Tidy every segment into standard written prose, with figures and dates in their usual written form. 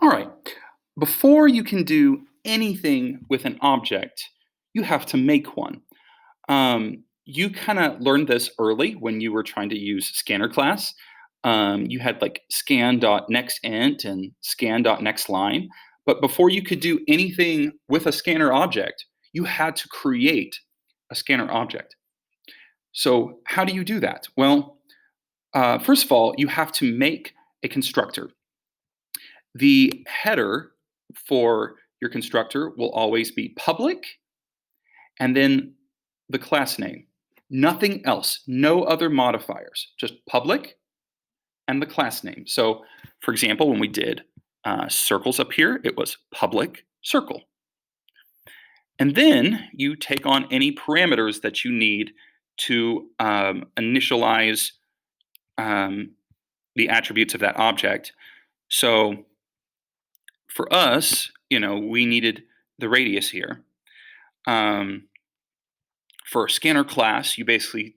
All right. Before you can do anything with an object, you have to make one. You kind of learned this early when you were trying to use scanner class. You had like scan.nextInt and scan.nextLine. But before you could do anything with a scanner object, you had to create a scanner object. So, how do you do that? Well, first of all, you have to make a constructor. The header for your constructor will always be public and then the class name. Nothing else, no other modifiers, just public and the class name. So, for example, when we did circles up here, it was public circle. And then you take on any parameters that you need to initialize the attributes of that object. So, for us, we needed the radius here. For scanner class, you basically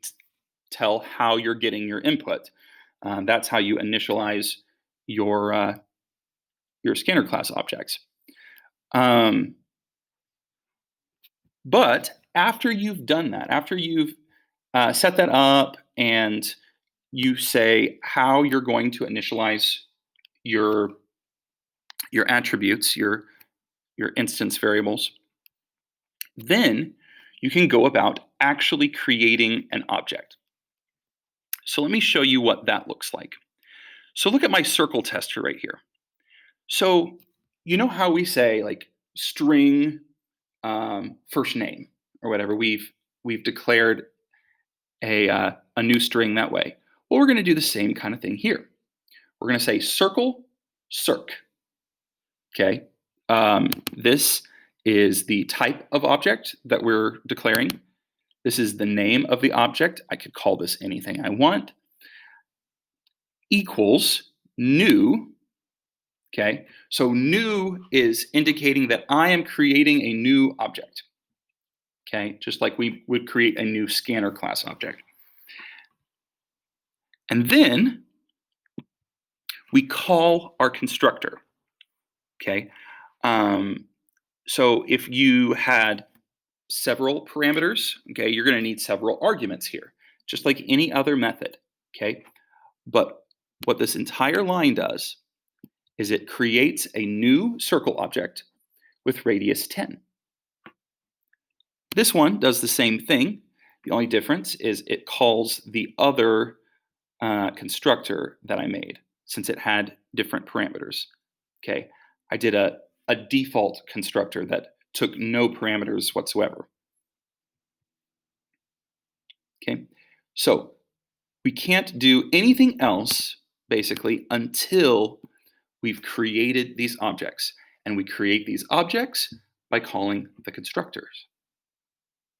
tell how you're getting your input. That's how you initialize your scanner class objects. But after you've done that, after you've set that up and you say how you're going to initialize your attributes, your instance variables, then you can go about actually creating an object. So let me show you what that looks like. So look at my circle tester right here. So you know how we say like string first name or whatever, we've declared a new string that way. Well, we're going to do the same kind of thing here. We're going to say circle circ. Okay, this is the type of object that we're declaring. This is the name of the object. I could call this anything I want. Equals new. Okay, so new is indicating that I am creating a new object. Okay, just like we would create a new scanner class object. And then we call our constructor. Okay, so if you had several parameters, okay, you're going to need several arguments here, just like any other method. Okay, but what this entire line does is it creates a new circle object with radius 10. This one does the same thing. The only difference is it calls the other constructor that I made since it had different parameters. Okay, I did a default constructor that took no parameters whatsoever. Okay, so we can't do anything else basically until we've created these objects, and we create these objects by calling the constructors.